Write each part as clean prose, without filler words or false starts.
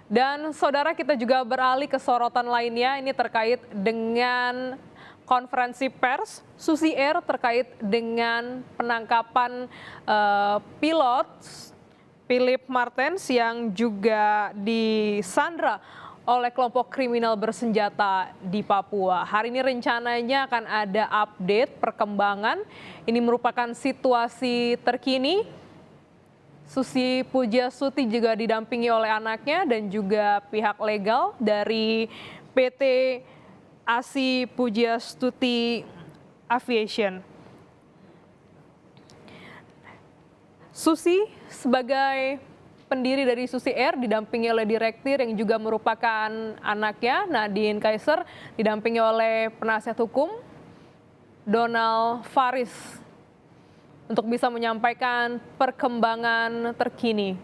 Dan saudara, kita juga beralih ke sorotan lainnya, ini terkait dengan konferensi pers Susi Air terkait dengan penangkapan pilot Philip Martens yang juga disandra oleh kelompok kriminal bersenjata di Papua. Hari ini rencananya akan ada update perkembangan. Ini merupakan situasi terkini. Susi Pujiastuti juga didampingi oleh anaknya dan juga pihak legal dari PT ASI Pujiastuti Aviation. Susi sebagai pendiri dari Susi Air didampingi oleh direktur yang juga merupakan anaknya, Nadine Kaiser, didampingi oleh penasihat hukum Donald Faris untuk bisa menyampaikan perkembangan terkini.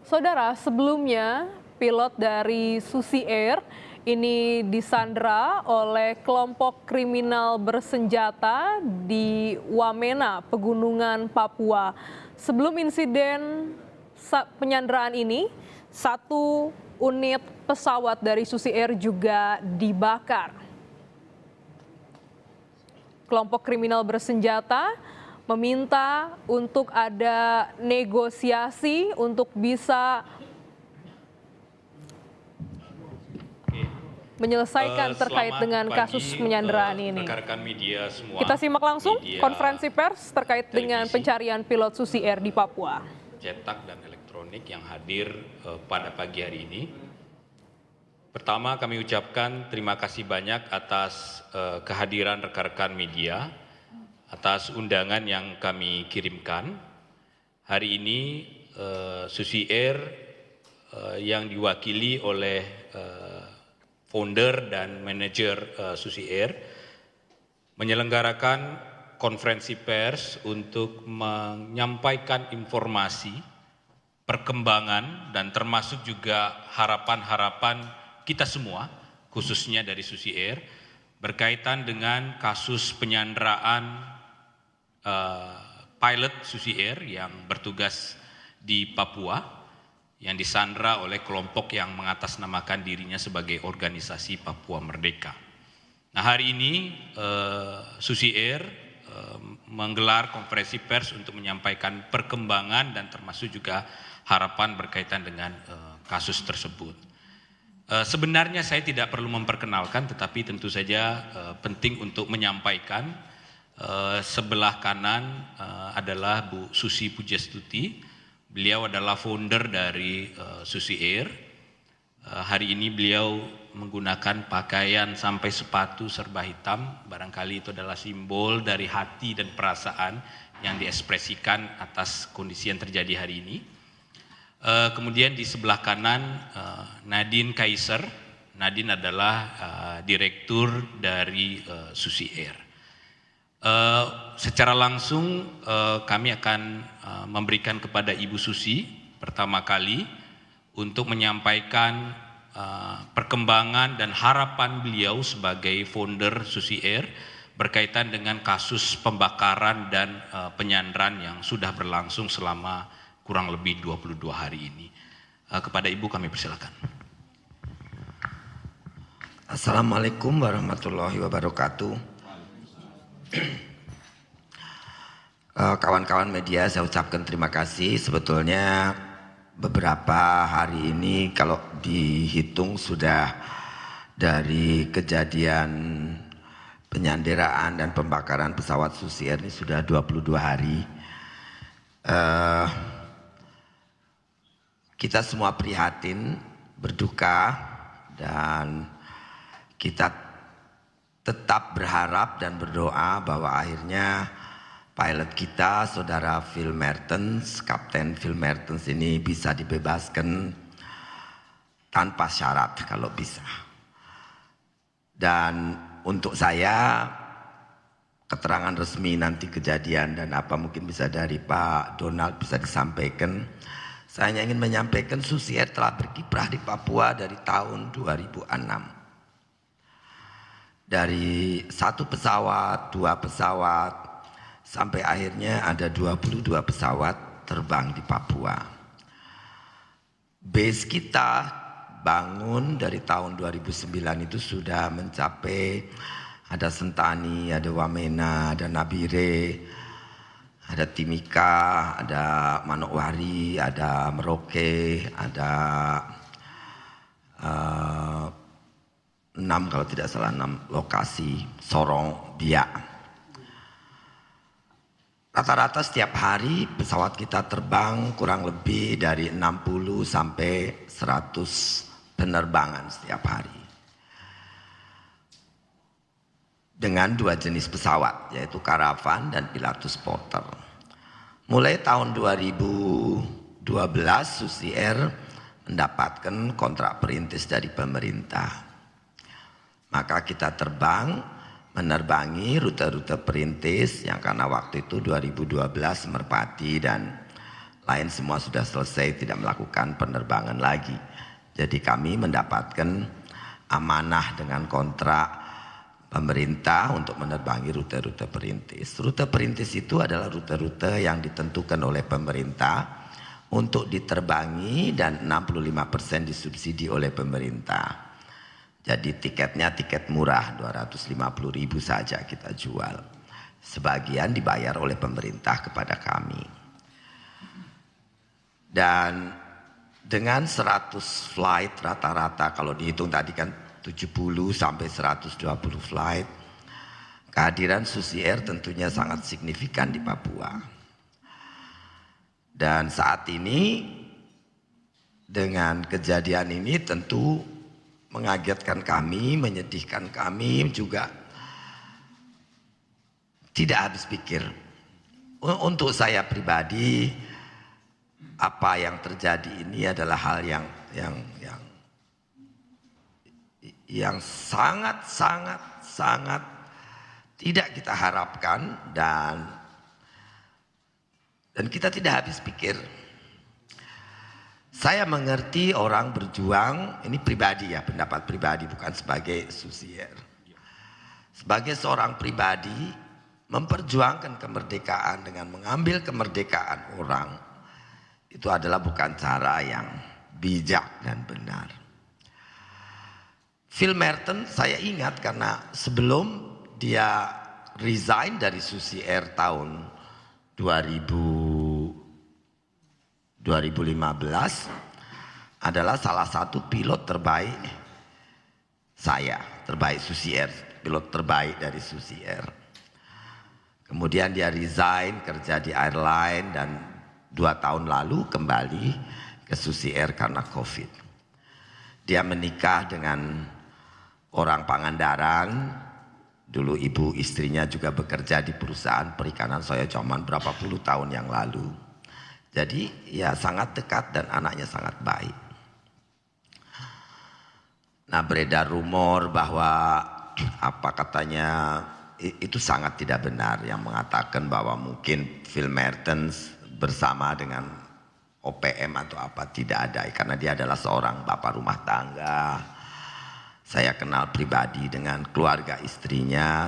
Saudara, sebelumnya pilot dari Susi Air ini disandra oleh kelompok kriminal bersenjata di Wamena, Pegunungan Papua. Sebelum insiden penyanderaan ini, satu unit pesawat dari Susi Air juga dibakar. Kelompok kriminal bersenjata meminta untuk ada negosiasi untuk bisa menyelesaikan terkait dengan kasus penyanderaan ini. Rekan-rekan media semua. Kita simak langsung konferensi pers terkait dengan pencarian pilot Susi Air di Papua. Cetak dan elektronik yang hadir pada pagi hari ini. Pertama, kami ucapkan terima kasih banyak atas kehadiran rekan-rekan media, atas undangan yang kami kirimkan. Hari ini Susi Air yang diwakili oleh founder dan manajer Susi Air menyelenggarakan konferensi pers untuk menyampaikan informasi, perkembangan, dan termasuk juga harapan-harapan kita semua, khususnya dari Susi Air, berkaitan dengan kasus penyanderaan pilot Susi Air yang bertugas di Papua, yang disandra oleh kelompok yang mengatasnamakan dirinya sebagai organisasi Papua Merdeka. Nah, hari ini Susi Air menggelar konferensi pers untuk menyampaikan perkembangan dan termasuk juga harapan berkaitan dengan kasus tersebut. Sebenarnya saya tidak perlu memperkenalkan, tetapi tentu saja penting untuk menyampaikan sebelah kanan adalah Bu Susi Pujiastuti. Beliau adalah founder dari Susi Air. Hari ini beliau menggunakan pakaian sampai sepatu serba hitam. Barangkali itu adalah simbol dari hati dan perasaan yang diekspresikan atas kondisi yang terjadi hari ini. Kemudian di sebelah kanan Nadine Kaiser. Nadine adalah direktur dari Susi Air. Secara langsung kami akan memberikan kepada Ibu Susi pertama kali untuk menyampaikan perkembangan dan harapan beliau sebagai founder Susi Air berkaitan dengan kasus pembakaran dan penyanderaan yang sudah berlangsung selama kurang lebih 22 hari ini. Kepada Ibu kami persilakan. Assalamualaikum warahmatullahi wabarakatuh. Kawan-kawan media, saya ucapkan terima kasih. Sebetulnya beberapa hari ini kalau dihitung sudah dari kejadian penyanderaan dan pembakaran pesawat Susi Air ini sudah 22 hari. Kita semua prihatin, berduka, dan kita tetap berharap dan berdoa bahwa akhirnya pilot kita, saudara Phil Martens, Kapten Phil Martens ini bisa dibebaskan tanpa syarat kalau bisa. Dan untuk saya, keterangan resmi nanti kejadian dan apa mungkin bisa dari Pak Donald bisa disampaikan. Saya ingin menyampaikan Susi Air telah berkiprah di Papua dari tahun 2006. dari 1 pesawat, 2 pesawat, sampai akhirnya ada 22 pesawat terbang di Papua. Base kita bangun dari tahun 2009 itu sudah mencapai, ada Sentani, ada Wamena, ada Nabire, ada Timika, ada Manokwari, ada Merauke, ada 6 kalau tidak salah 6 lokasi, Sorong, Biak. Rata-rata setiap hari pesawat kita terbang kurang lebih dari 60 sampai 100 penerbangan setiap hari. Dengan 2 jenis pesawat, yaitu Caravan dan Pilatus Porter. Mulai tahun 2012 Susi Air mendapatkan kontrak perintis dari pemerintah. Maka kita terbang menerbangi rute-rute perintis yang karena waktu itu 2012 Merpati dan lain semua sudah selesai, tidak melakukan penerbangan lagi. Jadi kami mendapatkan amanah dengan kontrak pemerintah untuk menerbangi rute-rute perintis. Rute perintis itu adalah rute-rute yang ditentukan oleh pemerintah untuk diterbangi dan 65% disubsidi oleh pemerintah. Jadi tiketnya tiket murah, 250.000 saja kita jual. Sebagian dibayar oleh pemerintah kepada kami. Dan dengan 100 flight rata-rata, kalau dihitung tadi kan 70 sampai 120 flight, kehadiran Susi Air tentunya sangat signifikan di Papua. Dan saat ini dengan kejadian ini tentu mengagetkan kami, menyedihkan kami juga, tidak habis pikir. Untuk saya pribadi, apa yang terjadi ini adalah hal yang sangat tidak kita harapkan dan kita tidak habis pikir. Saya mengerti orang berjuang, ini pribadi ya, pendapat pribadi bukan sebagai Susi Air. Sebagai seorang pribadi, memperjuangkan kemerdekaan dengan mengambil kemerdekaan orang, itu adalah bukan cara yang bijak dan benar. Phil Merton saya ingat karena sebelum dia resign dari Susi Air tahun 2015 adalah salah satu pilot terbaik saya, terbaik Susi Air, pilot terbaik dari Susi Air. Kemudian dia resign kerja di airline dan 2 tahun lalu kembali ke Susi Air karena COVID. Dia menikah dengan orang Pangandaran, dulu ibu istrinya juga bekerja di perusahaan perikanan Soyo Coman berapa puluh tahun yang lalu. Jadi ya sangat dekat dan anaknya sangat baik. Nah beredar rumor bahwa apa katanya itu sangat tidak benar yang mengatakan bahwa mungkin Phil Merton bersama dengan OPM atau apa, tidak ada karena dia adalah seorang bapak rumah tangga. Saya kenal pribadi dengan keluarga istrinya.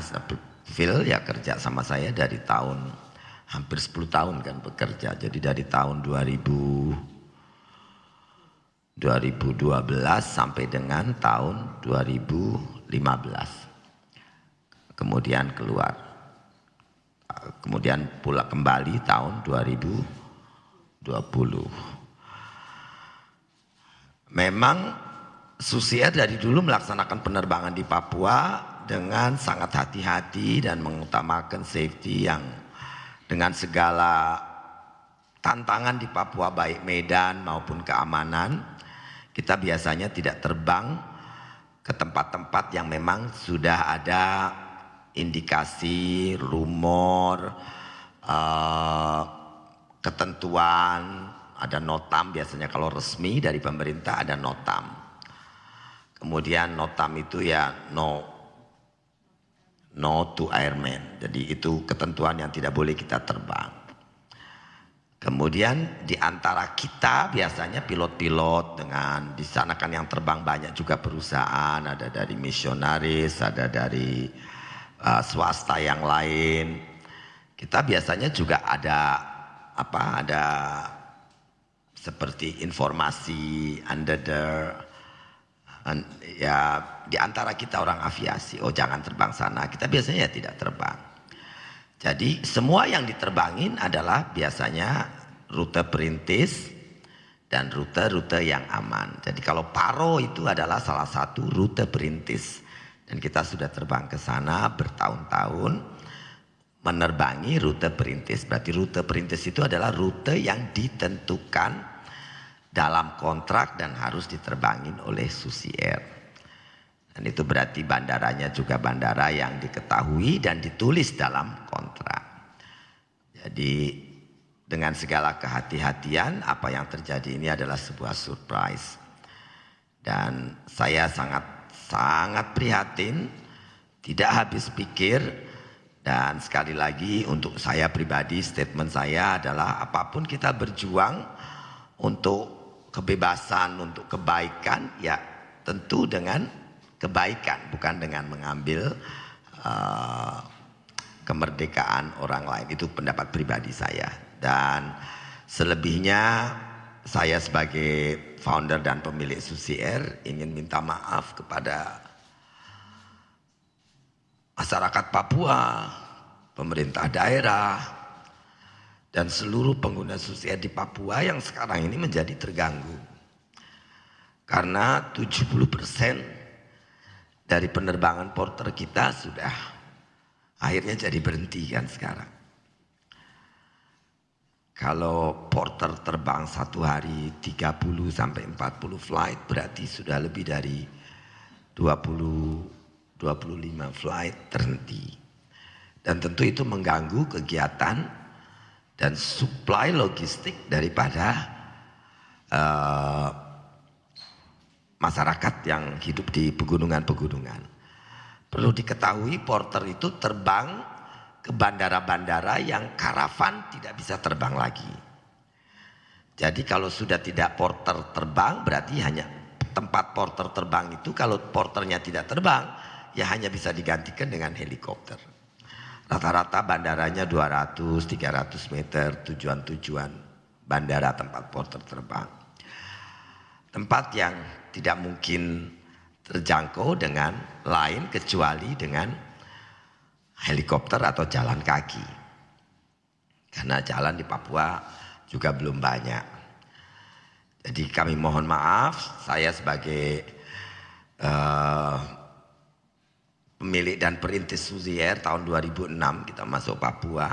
Phil ya kerja sama saya dari tahun hampir 10 tahun kan bekerja. Jadi dari tahun 2012 sampai dengan tahun 2015. Kemudian keluar. Kemudian pula kembali tahun 2020. Memang Susi Air dari dulu melaksanakan penerbangan di Papua dengan sangat hati-hati dan mengutamakan safety yang dengan segala tantangan di Papua baik medan maupun keamanan. Kita biasanya tidak terbang ke tempat-tempat yang memang sudah ada indikasi, rumor, ketentuan, ada notam biasanya kalau resmi dari pemerintah ada notam. Kemudian notam itu ya no to airman. Jadi itu ketentuan yang tidak boleh kita terbang. Kemudian di antara kita biasanya pilot-pilot dengan di sana kan yang terbang banyak juga perusahaan, ada dari misionaris, ada dari swasta yang lain. Kita biasanya juga ada seperti informasi ya di antara kita orang aviasi, oh jangan terbang sana, kita biasanya tidak terbang. Jadi semua yang diterbangin adalah biasanya rute perintis dan rute-rute yang aman. Jadi kalau Paro itu adalah salah satu rute perintis. Dan kita sudah terbang ke sana bertahun-tahun menerbangi rute perintis. Berarti rute perintis itu adalah rute yang ditentukan dalam kontrak dan harus diterbangin oleh Susi Air. Dan itu berarti bandaranya juga bandara yang diketahui dan ditulis dalam kontrak. Jadi dengan segala kehati-hatian apa yang terjadi ini adalah sebuah surprise. Dan saya sangat prihatin, tidak habis pikir. Dan sekali lagi untuk saya pribadi statement saya adalah apapun kita berjuang untuk kebebasan, untuk kebaikan ya tentu dengan kebaikan, bukan dengan mengambil kemerdekaan orang lain. Itu pendapat pribadi saya. Dan selebihnya saya sebagai founder dan pemilik Susi Air ingin minta maaf kepada masyarakat Papua, pemerintah daerah, dan seluruh pengguna Susi Air di Papua yang sekarang ini menjadi terganggu. Karena 70% dari penerbangan porter kita sudah akhirnya jadi berhenti kan sekarang. Kalau porter terbang satu hari 30 sampai 40 flight berarti sudah lebih dari 25 flight terhenti. Dan tentu itu mengganggu kegiatan dan supply logistik daripada masyarakat yang hidup di pegunungan-pegunungan. Perlu diketahui porter itu terbang ke bandara-bandara yang karavan tidak bisa terbang lagi. Jadi kalau sudah tidak porter terbang berarti hanya tempat porter terbang itu kalau porternya tidak terbang ya hanya bisa digantikan dengan helikopter. Rata-rata bandaranya 200-300 meter tujuan-tujuan bandara tempat porter terbang. Tempat yang tidak mungkin terjangkau dengan lain kecuali dengan helikopter atau jalan kaki. Karena jalan di Papua juga belum banyak. Jadi kami mohon maaf, saya sebagai pemilik dan perintis Susi Air tahun 2006 kita masuk Papua.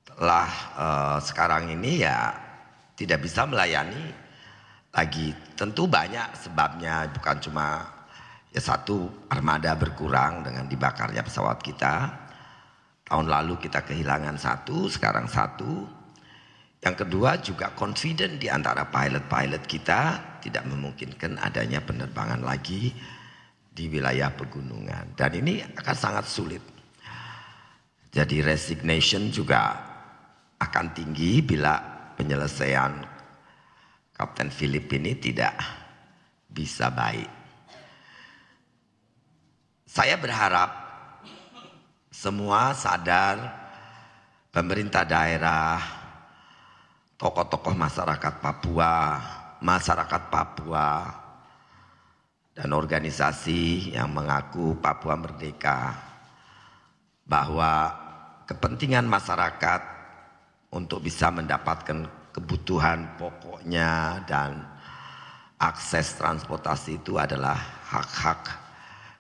Telah sekarang ini ya tidak bisa melayani lagi. Tentu banyak sebabnya, bukan cuma ya satu armada berkurang dengan dibakarnya pesawat kita. Tahun lalu kita kehilangan satu, sekarang satu. Yang kedua juga confident di antara pilot-pilot kita tidak memungkinkan adanya penerbangan lagi di wilayah pegunungan. Dan ini akan sangat sulit. Jadi resignation juga akan tinggi bila penyelesaian Kapten Philip ini tidak bisa baik. Saya berharap semua sadar, pemerintah daerah, tokoh-tokoh masyarakat Papua, dan organisasi yang mengaku Papua merdeka, bahwa kepentingan masyarakat untuk bisa mendapatkan kebutuhan pokoknya dan akses transportasi itu adalah hak-hak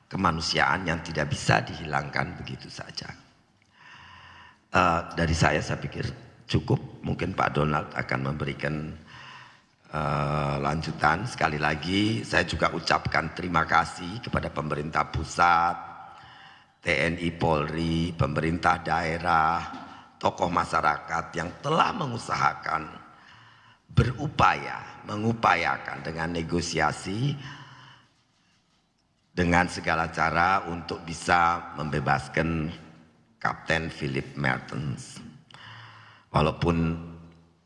kemanusiaan yang tidak bisa dihilangkan begitu saja. Dari saya pikir cukup. Mungkin Pak Donald akan memberikan lanjutan. Sekali lagi saya juga ucapkan terima kasih kepada pemerintah pusat, TNI Polri, pemerintah daerah, tokoh masyarakat yang telah mengupayakan dengan negosiasi dengan segala cara untuk bisa membebaskan Kapten Philip Mertens. walaupun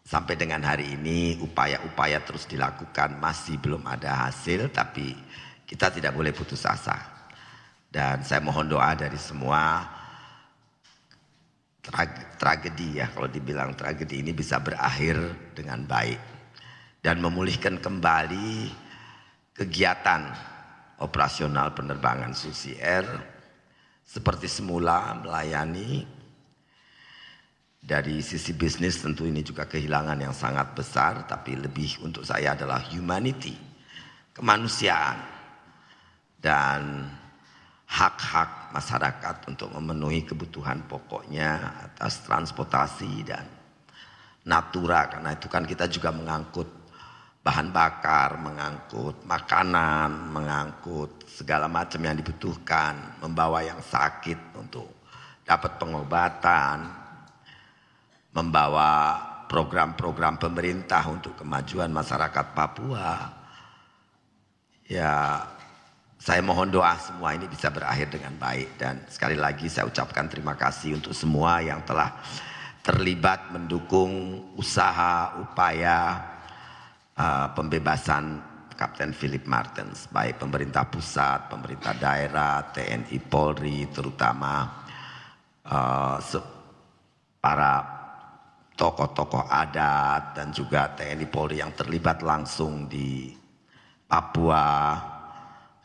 sampai dengan hari ini upaya-upaya terus dilakukan, masih belum ada hasil, tapi kita tidak boleh putus asa. Dan saya mohon doa dari semua, tragedi ya, kalau dibilang tragedi ini bisa berakhir dengan baik dan memulihkan kembali kegiatan operasional penerbangan Susi Air seperti semula melayani. Dari sisi bisnis tentu ini juga kehilangan yang sangat besar, tapi lebih untuk saya adalah humanity, kemanusiaan, dan hak-hak masyarakat untuk memenuhi kebutuhan pokoknya atas transportasi dan natura, karena itu kan kita juga mengangkut bahan bakar, mengangkut makanan, mengangkut segala macam yang dibutuhkan, membawa yang sakit untuk dapat pengobatan, membawa program-program pemerintah untuk kemajuan masyarakat Papua. Ya, saya mohon doa semua ini bisa berakhir dengan baik, dan sekali lagi saya ucapkan terima kasih untuk semua yang telah terlibat mendukung usaha upaya pembebasan Kapten Philip Martens, baik pemerintah pusat, pemerintah daerah, TNI Polri, terutama para tokoh-tokoh adat dan juga TNI Polri yang terlibat langsung di Papua,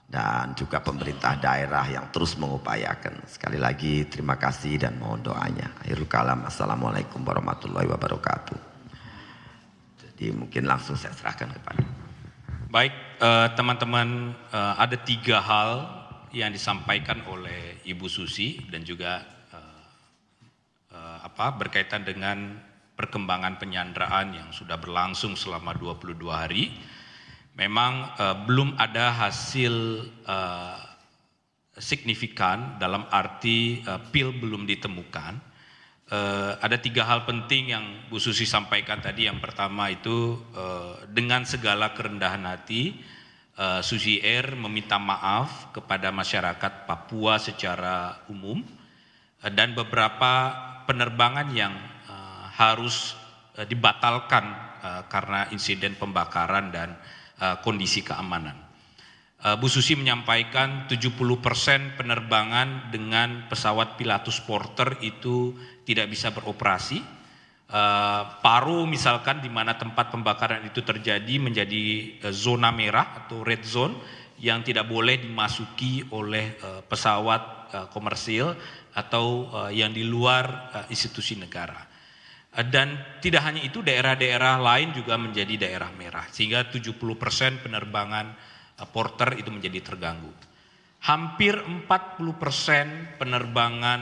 dan juga pemerintah daerah yang terus mengupayakan. Sekali lagi terima kasih dan mohon doanya. Akhirul kalam, assalamualaikum warahmatullahi wabarakatuh. Jadi mungkin langsung saya serahkan kepada. Baik, teman-teman, ada 3 hal yang disampaikan oleh Ibu Susi dan juga berkaitan dengan perkembangan penyanderaan yang sudah berlangsung selama 22 hari. Memang belum ada hasil signifikan, dalam arti pil belum ditemukan. Ada 3 hal penting yang Bu Susi sampaikan tadi. Yang pertama itu dengan segala kerendahan hati Susi Air meminta maaf kepada masyarakat Papua secara umum dan beberapa penerbangan yang harus dibatalkan karena insiden pembakaran dan kondisi keamanan. Bu Susi menyampaikan 70% penerbangan dengan pesawat Pilatus Porter itu tidak bisa beroperasi. Paro misalkan, di mana tempat pembakaran itu terjadi, menjadi zona merah atau red zone yang tidak boleh dimasuki oleh pesawat komersil atau yang di luar institusi negara. Dan tidak hanya itu, daerah-daerah lain juga menjadi daerah merah, sehingga 70% penerbangan Porter itu menjadi terganggu. Hampir 40% penerbangan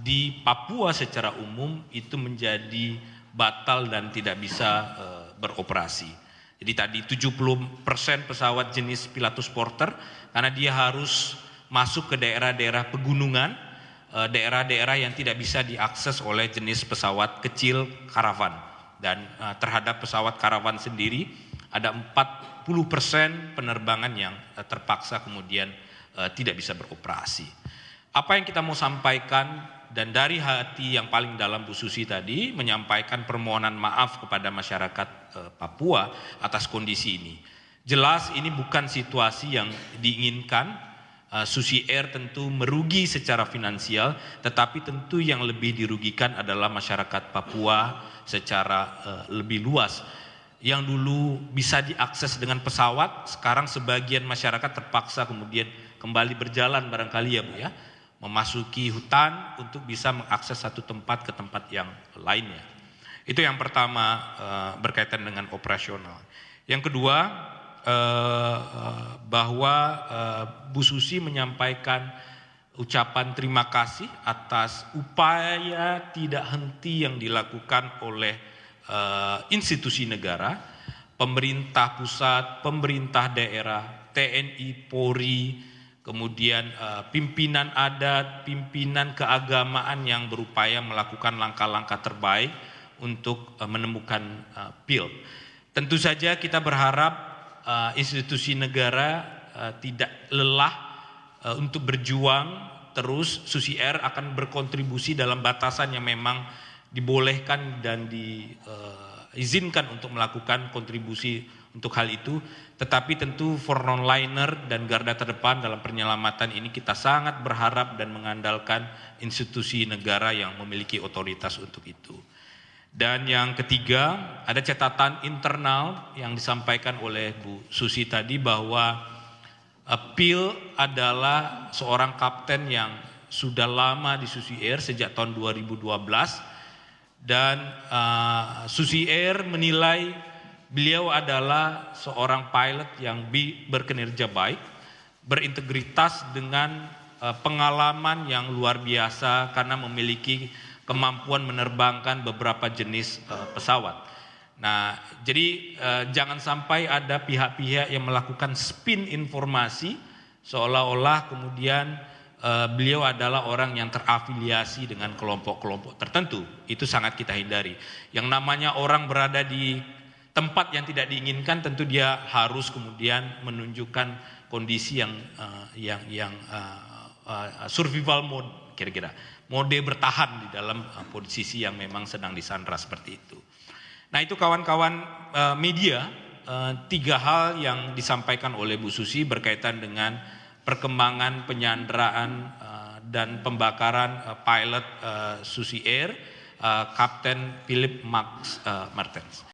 di Papua secara umum itu menjadi batal dan tidak bisa beroperasi. Jadi tadi 70% pesawat jenis Pilatus Porter, karena dia harus masuk ke daerah-daerah pegunungan, daerah-daerah yang tidak bisa diakses oleh jenis pesawat kecil karavan. Dan terhadap pesawat karavan sendiri ada 40% penerbangan yang terpaksa kemudian tidak bisa beroperasi. Apa yang kita mau sampaikan, dan dari hati yang paling dalam Bu Susi tadi menyampaikan permohonan maaf kepada masyarakat Papua atas kondisi ini. Jelas ini bukan situasi yang diinginkan. Susi Air tentu merugi secara finansial, tetapi tentu yang lebih dirugikan adalah masyarakat Papua secara lebih luas. Yang dulu bisa diakses dengan pesawat, sekarang sebagian masyarakat terpaksa kemudian kembali berjalan barangkali ya Bu ya, memasuki hutan untuk bisa mengakses satu tempat ke tempat yang lainnya. Itu yang pertama, berkaitan dengan operasional. Yang kedua, bahwa Bu Susi menyampaikan ucapan terima kasih atas upaya tidak henti yang dilakukan oleh institusi negara, pemerintah pusat, pemerintah daerah, TNI, Polri, kemudian pimpinan adat, pimpinan keagamaan yang berupaya melakukan langkah-langkah terbaik untuk menemukan pil. Tentu saja kita berharap institusi negara tidak lelah untuk berjuang terus. Susi Air akan berkontribusi dalam batasan yang memang dibolehkan dan diizinkan untuk melakukan kontribusi untuk hal itu, tetapi tentu frontliner dan garda terdepan dalam penyelamatan ini kita sangat berharap dan mengandalkan institusi negara yang memiliki otoritas untuk itu. Dan yang ketiga, ada catatan internal yang disampaikan oleh Bu Susi tadi bahwa Pil adalah seorang kapten yang sudah lama di Susi Air sejak tahun 2012 dan Susi Air menilai beliau adalah seorang pilot yang berkinerja baik, berintegritas dengan pengalaman yang luar biasa karena memiliki kemampuan menerbangkan beberapa jenis pesawat. Nah, jadi jangan sampai ada pihak-pihak yang melakukan spin informasi seolah-olah kemudian beliau adalah orang yang terafiliasi dengan kelompok-kelompok tertentu. Itu sangat kita hindari. Yang namanya orang berada di tempat yang tidak diinginkan, tentu dia harus kemudian menunjukkan kondisi yang survival mode, kira-kira mode bertahan di dalam posisi yang memang sedang disandra seperti itu. Nah, itu kawan-kawan media, 3 hal yang disampaikan oleh Bu Susi berkaitan dengan perkembangan penyanderaan dan pembakaran pilot Susi Air, Kapten Philip Max Martens.